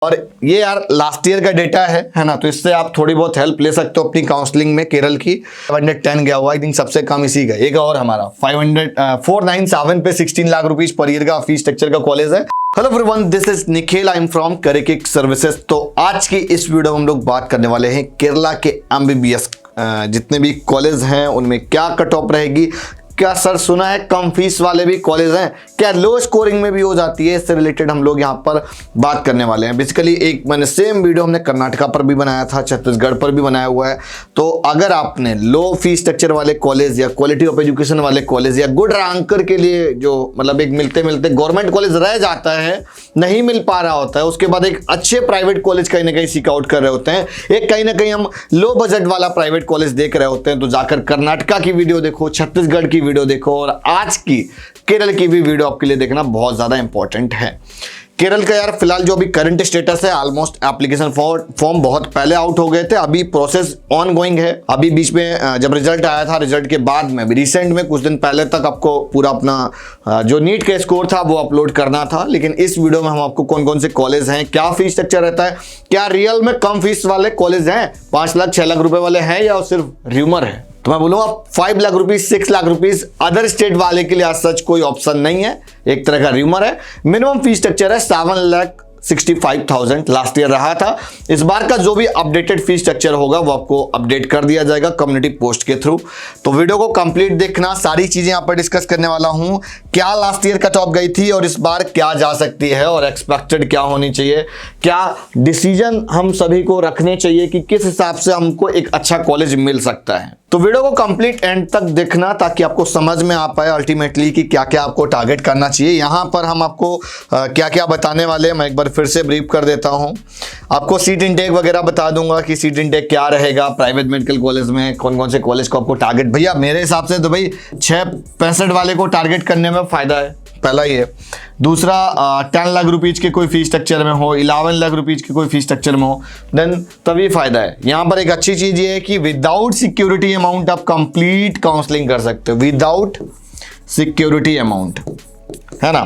और ये यार लास्ट ईयर का डेटा है ना, तो इससे आप थोड़ी बहुत हेल्प ले सकते हो अपनी काउंसलिंग में। केरल की 510 गया हुआ, आई थिंक सबसे कम इसी का। एक और हमारा 497 पे 16 लाख रुपीज पर ईयर का फीस स्ट्रक्चर का कॉलेज है। Hello everyone, this is Nikhil, I am from करिकिक सर्विसेज। तो आज की इस वीडियो में हम लोग बात करने वाले हैं केरला के एमबीबीएस जितने भी कॉलेज हैं उनमें क्या कट ऑफ रहेगी। क्या सर सुना है कम फीस वाले भी कॉलेज हैं, क्या लो स्कोरिंग में भी हो जाती है, इससे रिलेटेड हम लोग यहाँ पर बात करने वाले हैं। बेसिकली एक मैंने सेम वीडियो हमने कर्नाटका पर भी बनाया था, छत्तीसगढ़ पर भी बनाया हुआ है। तो अगर आपने लो फीस स्ट्रक्चर वाले कॉलेज या क्वालिटी ऑफ एजुकेशन वाले कॉलेज या गुड रैंकर के लिए जो मतलब एक मिलते मिलते गवर्नमेंट कॉलेज रह जाता है, नहीं मिल पा रहा होता है, उसके बाद एक अच्छे प्राइवेट कॉलेज कहीं ना कहीं सीक आउट कर रहे होते हैं, एक कहीं ना कहीं हम लो बजट वाला प्राइवेट कॉलेज देख रहे होते हैं, तो जाकर कर्नाटका की वीडियो देखो, छत्तीसगढ़ की वीडियो देखो और आज की केरल की भी वीडियो आपके लिए देखना बहुत ज्यादा इंपॉर्टेंट है। केरल का यार फिलहाल जो अभी करंट स्टेटस है, ऑलमोस्ट एप्लीकेशन फॉर्म बहुत पहले आउट हो गए थे, अभी प्रोसेस ऑन गोइंग है। अभी बीच में जब रिजल्ट आया था, रिजल्ट के बाद में रिसेंट में कुछ दिन पहले तक आपको पूरा अपना जो नीट का स्कोर था वो अपलोड करना था। लेकिन इस वीडियो में हम आपको कौन कौन से कॉलेज हैं, क्या फीस स्ट्रक्चर रहता है, क्या रियल में कम फीस वाले कॉलेज हैं, 5 लाख 6 लाख रुपए वाले हैं या सिर्फ र्यूमर है। तो मैं बोलूंगा 5 lakh rupees 6 lakh rupees other state वाले के लिए आज सच कोई ऑप्शन नहीं है, एक तरह का र्यूमर है। मिनिमम फीस स्ट्रक्चर है 7,65,000 लास्ट ईयर रहा था। इस बार का जो भी अपडेटेड फीस स्ट्रक्चर होगा वो आपको अपडेट कर दिया जाएगा कम्युनिटी पोस्ट के थ्रू। तो वीडियो को कंप्लीट देखना, सारी चीजें यहाँ पर डिस्कस करने वाला हूं। क्या लास्ट ईयर कट ऑफ गई थी और इस बार क्या जा सकती है और एक्सपेक्टेड क्या होनी चाहिए, क्या डिसीजन हम सभी को रखने चाहिए कि किस हिसाब से हमको एक अच्छा कॉलेज मिल सकता है। तो वीडियो को कंप्लीट एंड तक देखना ताकि आपको समझ में आ पाए अल्टीमेटली कि क्या क्या आपको टारगेट करना चाहिए। यहाँ पर हम आपको क्या क्या बताने वाले हैं मैं एक बार फिर से ब्रीफ कर देता हूँ। आपको सीट इंटेक वगैरह बता दूंगा कि सीट इंटेक क्या रहेगा प्राइवेट मेडिकल कॉलेज में, कौन कौन से कॉलेज को आपको टारगेट। भैया मेरे हिसाब से तो भाई 665 वाले को टारगेट करने में फायदा है, पहला ये। दूसरा 10 लाख रुपीज के कोई फीस स्ट्रक्चर में हो, 11 लाख रुपीज के कोई फीस स्ट्रक्चर में हो, देन तभी फायदा है। यहां पर एक अच्छी चीज ये है कि विदाउट सिक्योरिटी अमाउंट आप कंप्लीट काउंसलिंग कर सकते हो, विदाउट सिक्योरिटी अमाउंट, है ना।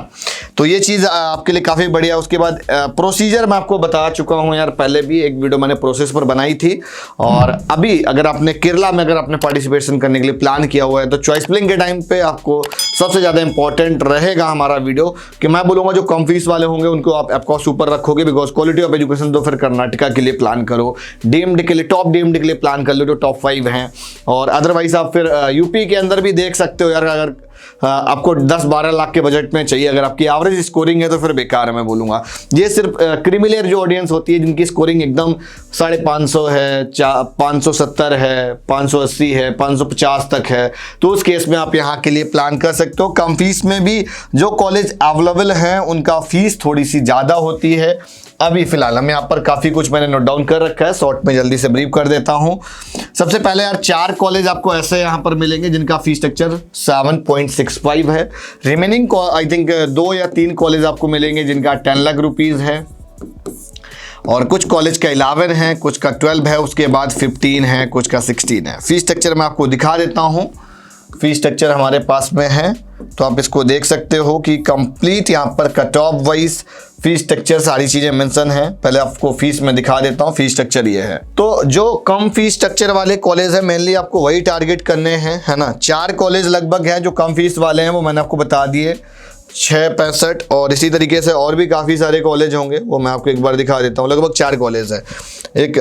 तो ये चीज़ आपके लिए काफ़ी बढ़िया। उसके बाद प्रोसीजर मैं आपको बता चुका हूँ यार, पहले भी एक वीडियो मैंने प्रोसेस पर बनाई थी। और अभी अगर आपने केरला में अगर आपने पार्टिसिपेशन करने के लिए प्लान किया हुआ है तो चॉइस फिलिंग के टाइम पे आपको सबसे ज़्यादा इंपॉर्टेंट रहेगा हमारा वीडियो कि मैं बोलूँगा जो कम फीस वाले होंगे उनको आप ऑफकोर्स ऊपर रखोगे, बिकॉज क्वालिटी ऑफ एजुकेशन तो फिर कर्नाटका के लिए प्लान करो, डीएमडी के लिए टॉप डीएमडी के लिए प्लान कर लो जो टॉप 5 हैं। और अदरवाइज आप फिर यूपी के अंदर भी देख सकते हो यार, अगर आपको 10-12 लाख के बजट में चाहिए, अगर आपकी एवरेज स्कोरिंग है तो फिर बेकार है मैं बोलूँगा। ये सिर्फ क्रिमिलेयर जो ऑडियंस होती है जिनकी स्कोरिंग एकदम 550 है, 570 है, 580 है, 550 तक है, तो उस केस में आप यहाँ के लिए प्लान कर सकते हो। कम फीस में भी जो कॉलेज अवेलेबल हैं उनका फीस थोड़ी सी ज़्यादा होती है। अभी फिलहाल हम यहाँ पर काफ़ी कुछ मैंने नोट डाउन कर रखा है, शॉर्ट में जल्दी से ब्रीफ कर देता हूँ। सबसे पहले यार 4 कॉलेज आपको ऐसे यहाँ पर मिलेंगे जिनका फीस स्ट्रक्चर 7.65 है। रिमेनिंग आई थिंक 2 या 3 कॉलेज आपको मिलेंगे जिनका 10 लाख रुपीज़ है, और कुछ कॉलेज का 11 है, कुछ का 12 है, उसके बाद 15 है, कुछ का 16 है। फीस स्ट्रक्चर मैं आपको दिखा देता हूँ। फीस स्ट्रक्चर हमारे पास में है तो आप इसको देख सकते हो कि कंप्लीट यहाँ पर cut off wise fees structure सारी चीजें मेंशन है। पहले आपको फीस में दिखा देता हूँ, फीस स्ट्रक्चर ये है। तो जो कम फीस स्ट्रक्चर वाले कॉलेज है मेनली आपको वही टारगेट करने हैं, है ना। 4 कॉलेज लगभग हैं जो कम फीस वाले हैं, वो मैंने आपको बता दिए 665, और इसी तरीके से और भी काफ़ी सारे कॉलेज होंगे, वो मैं आपको एक बार दिखा देता हूँ। लगभग 4 कॉलेज है। एक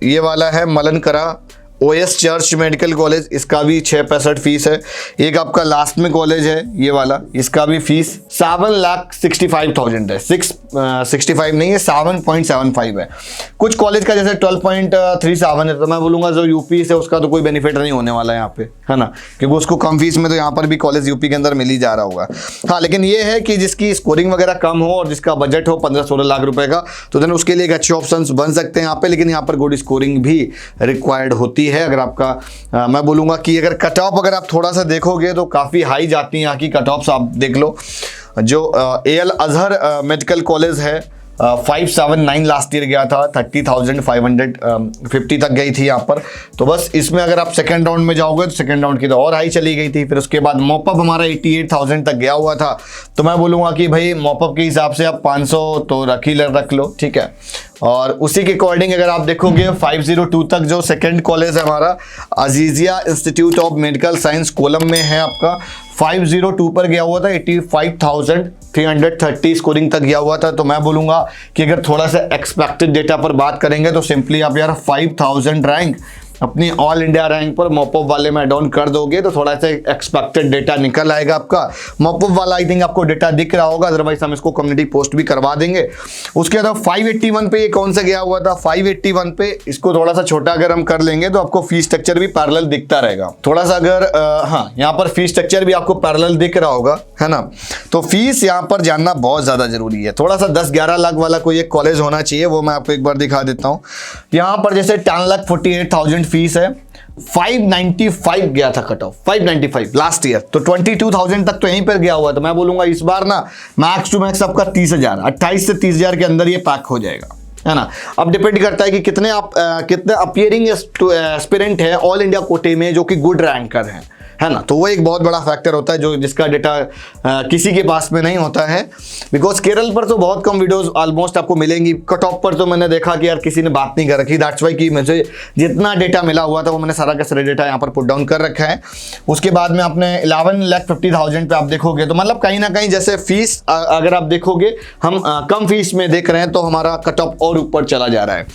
ये वाला है मलनकरा ओएस चर्च मेडिकल कॉलेज, इसका भी 665 फीस है। एक आपका लास्ट में कॉलेज है ये वाला, इसका भी फीस 7,65,000 है, 665 नहीं है, 7.75 है। कुछ कॉलेज का जैसे 12.37 है, तो मैं बोलूँगा जो यूपी से उसका तो कोई बेनिफिट नहीं होने वाला है यहाँ पे, है ना, क्योंकि उसको कम फीस में तो यहाँ पर भी कॉलेज यूपी के अंदर मिल ही जा रहा होगा। हाँ, लेकिन ये है कि जिसकी स्कोरिंग वगैरह कम हो और जिसका बजट हो 15-16 लाख रुपए का, तो देन उसके लिए एक अच्छे ऑप्शन बन सकते हैं यहाँ पे। लेकिन यहाँ पर गुड स्कोरिंग भी रिक्वायर्ड होती है। अगर आपका मैं बोलूँगा कि अगर कट ऑफ अगर आप थोड़ा सा देखोगे तो काफ़ी हाई जाती हैं यहाँ की कट ऑफ्स, आप देख लो। जो एल अजहर मेडिकल कॉलेज है 579 लास्ट ईयर गया था, 30,550 तक गई थी यहाँ पर। तो बस इसमें अगर आप सेकंड राउंड में जाओगे तो सेकंड राउंड की तो और हाई चली गई थी। फिर उसके बाद मॉपअप हमारा 88,000 तक गया हुआ था। तो मैं बोलूँगा कि भाई मॉपअप के हिसाब से आप 500 तो रख लो, ठीक है। और उसी के अकॉर्डिंग अगर आप देखोगे 502 तक जो सेकंड कॉलेज है हमारा Azeezia institute of medical science Kollam में है आपका, 502 पर गया हुआ था, 85,330 स्कोरिंग तक गया हुआ था। तो मैं बोलूँगा कि अगर थोड़ा सा एक्सपेक्टेड डेटा पर बात करेंगे तो सिंपली आप यार 5,000 रैंक अपनी ऑल इंडिया रैंक पर मॉपअप वाले में एड ऑन कर दोगे तो थोड़ा सा एक्सपेक्टेड डेटा निकल आएगा आपका। मॉपअप वाला आई थिंक आपको डेटा दिख रहा होगा, अदरवाइज हम इसको कम्युनिटी पोस्ट भी करवा देंगे। उसके बाद 581 पे ये कौन सा गया हुआ था, 581 पे इसको थोड़ा सा छोटा अगर हम कर लेंगे तो आपको फीस स्ट्रक्चर भी पैरेलल दिखता रहेगा थोड़ा सा। अगर हाँ, यहाँ पर फीस स्ट्रक्चर भी आपको पैरेलल दिख रहा होगा, है ना। तो फीस यहाँ पर जानना बहुत ज्यादा जरूरी है। थोड़ा सा 10-11 लाख वाला कोई एक कॉलेज होना चाहिए, वो मैं आपको एक बार दिखा देता हूँ। यहाँ पर जैसे 10,48,000 फीस है, 595 गया था कट ऑफ, 595 लास्ट ईयर। तो 22,000 तक तो यहीं पर गया हुआ। तो मैं बोलूंगा इस बार ना मैक्स टू मैक्स आपका 30,000, 28 से 30,000 के अंदर ये पैक हो जाएगा, है ना। अब डिपेंड करता है कि कितने अपियरिंग एस्पिरेंट है ऑल इंडिया कोटे में जो कि गुड रैंकर हैं, है ना। तो वो एक बहुत बड़ा फैक्टर होता है जो जिसका डेटा किसी के पास में नहीं होता है। बिकॉज केरल पर तो बहुत कम वीडियोस ऑलमोस्ट आपको मिलेंगी, कट ऑफ पर तो मैंने देखा कि यार किसी ने बात नहीं कर रखी। दैट्स वाई कि मुझे जितना डेटा मिला हुआ था वो मैंने सारा का सारा डेटा यहाँ पर पुट डाउन कर रखा है। उसके बाद में आपने 11,50,000 पे आप देखोगे तो मतलब कहीं ना कहीं जैसे फीस अगर आप देखोगे हम कम फीस में देख रहे हैं तो हमारा कट ऑफ और ऊपर चला जा रहा है।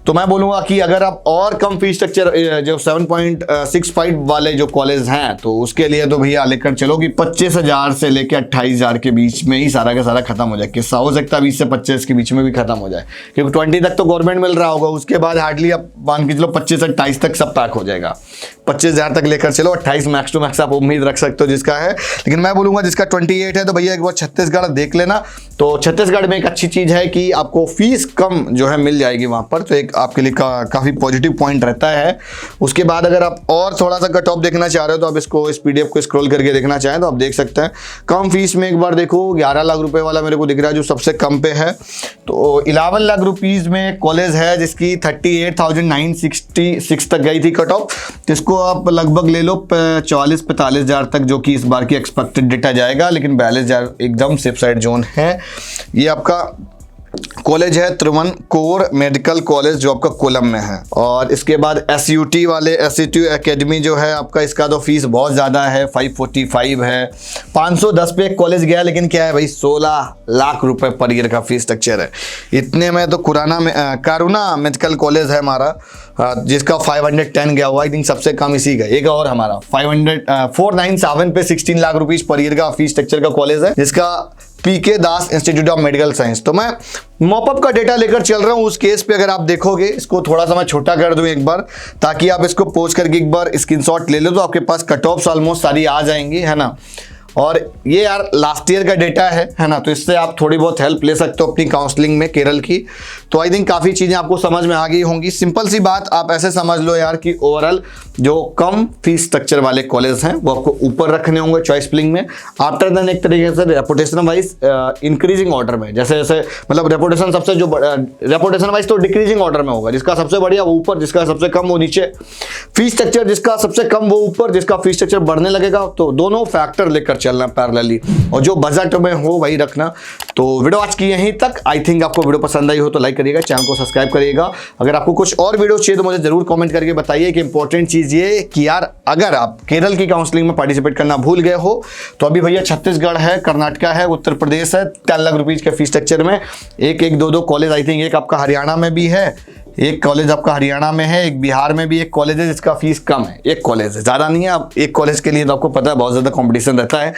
तो मैं बोलूँगा कि अगर आप और कम फीस स्ट्रक्चर जो 7.65 वाले जो कॉलेज हैं तो उसके लिए तो भैया लेकर चलो कि 25,000 से लेकर 28,000 के बीच में ही सारा का सारा खत्म हो जाए। किस्सा हो सकता है 20 से 25 के बीच में भी खत्म हो जाए, क्योंकि 20 तक तो गवर्नमेंट मिल रहा होगा। उसके बाद हार्डली आप मान के चलो 25 से 28 तक सब पैक हो जाएगा। 25,000 तक लेकर चलो, 28 मैक्स टू मैक्स आप उम्मीद रख सकते हो जिसका है। लेकिन मैं बोलूँगा जिसका 28 है तो भैया एक बार छत्तीसगढ़ देख लेना। तो छत्तीसगढ़ में एक अच्छी चीज़ है कि आपको फीस कम जो है मिल जाएगी वहाँ पर, तो एक आपके लिए काफ़ी पॉजिटिव पॉइंट रहता है। उसके बाद अगर आप और थोड़ा सा कट ऑफ देखना चाह रहे हो तो आप इसको इस PDF को स्क्रॉल करके देखना चाहें तो आप देख सकते हैं। कम फीस में एक बार देखो 11 लाख रुपए वाला मेरे को दिख रहा है जो सबसे कम पे है। तो 11 लाख रुपीज़ में कॉलेज है जिसकी 38,966 तक गई थी कट ऑफ। इसको आप लगभग ले लो 44-45,000 तक, जो कि इस बार की एक्सपेक्टेड डेटा जाएगा। लेकिन 42,000 एकदम सेफ साइड जोन है। ये आपका कॉलेज है त्रिवनकोर मेडिकल कॉलेज जो आपका कोलम में है। और इसके बाद SUT वाले SUT एकेडमी जो है आपका, इसका तो फीस बहुत ज़्यादा है, 545 है। 510 पे एक कॉलेज गया, लेकिन क्या है भाई 16 लाख रुपए पर ईयर का फीस स्ट्रक्चर है। इतने में तो कारुना मेडिकल कॉलेज है हमारा जिसका 510 गया हुआ। आई थिंक सबसे कम इसी का एक और हमारा 497 पे 16 लाख रुपीज पर ईयर का फीस स्ट्रक्चर का कॉलेज है जिसका PK Das institute of medical science. तो मैं मॉपअप का डेटा लेकर चल रहा हूं। उस केस पे अगर आप देखोगे, इसको थोड़ा सा मैं छोटा कर दूं एक बार ताकि आप इसको पोस्ट करके एक बार स्क्रीनशॉट ले लो तो आपके पास कट ऑफ्स ऑलमोस्ट सारी आ जाएंगी, है ना। और ये यार लास्ट ईयर का डेटा है ना। तो इससे आप थोड़ी बहुत हेल्प ले सकते हो अपनी काउंसलिंग में केरल की। तो आई थिंक काफ़ी चीज़ें आपको समझ में आ गई होंगी। सिंपल सी बात आप ऐसे समझ लो यार कि ओवरऑल जो कम फीस स्ट्रक्चर वाले कॉलेज हैं वो आपको ऊपर रखने होंगे चॉइस फिलिंग में। आफ्टर देन एक तरीके से रेपुटेशन वाइज इंक्रीजिंग ऑर्डर में, जैसे जैसे मतलब रेपुटेशन सबसे जो रेपुटेशन वाइज तो डिक्रीजिंग ऑर्डर में होगा। जिसका सबसे बढ़िया वो ऊपर, जिसका सबसे कम वो नीचे। फीस स्ट्रक्चर जिसका सबसे कम वो ऊपर, जिसका फीस स्ट्रक्चर बढ़ने लगेगा। तो दोनों फैक्टर लेकर चलना पैरेलली, और जो बजट में हो वही रखना। तो वीडियो आज की यहीं तक। आई थिंक आपको वीडियो पसंद आई हो तो लाइक करिएगा, चैनल को सब्सक्राइब करिएगा। अगर आपको कुछ और वीडियो चाहिए तो मुझे जरूर कमेंट करके बताइए कि इंपॉर्टेंट चीज़ ये कि यार अगर आप केरल की काउंसलिंग में पार्टिसिपेट करना भूल गए हो तो अभी भैया छत्तीसगढ़ है, कर्नाटका है, उत्तर प्रदेश है, 10 लाख रुपीज़ के फीस स्ट्रक्चर में एक दो कॉलेज। आई थिंक एक आपका हरियाणा में भी है, एक कॉलेज आपका हरियाणा में है, एक बिहार में भी एक कॉलेज है जिसका फीस कम है। एक कॉलेज है, ज़्यादा नहीं है। अब एक कॉलेज के लिए तो आपको पता है बहुत ज़्यादा कंपटीशन रहता है।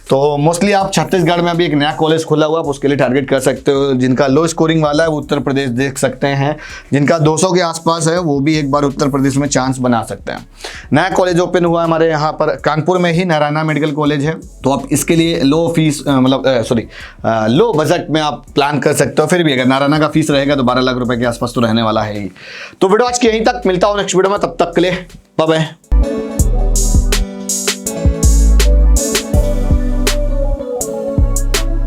तो मोस्टली आप छत्तीसगढ़ में अभी एक नया कॉलेज खुला हुआ है, आप उसके लिए टारगेट कर सकते हो। जिनका लो स्कोरिंग वाला है वो उत्तर प्रदेश देख सकते हैं। जिनका 200 के आसपास है वो भी एक बार उत्तर प्रदेश में चांस बना सकते हैं। नया कॉलेज ओपन हुआ है हमारे यहाँ पर कानपुर में ही, नारायणा मेडिकल कॉलेज है। तो आप इसके लिए लो फीस लो बजट में आप प्लान कर सकते हो। फिर भी अगर नारायणा का फीस रहेगा तो 12 लाख रुपए के आसपास तो रहने वाला है ही। तो वीडियो आज की यहीं तक, मिलता हूं नेक्स्ट वीडियो में, तब तक के लिए बाय बाय।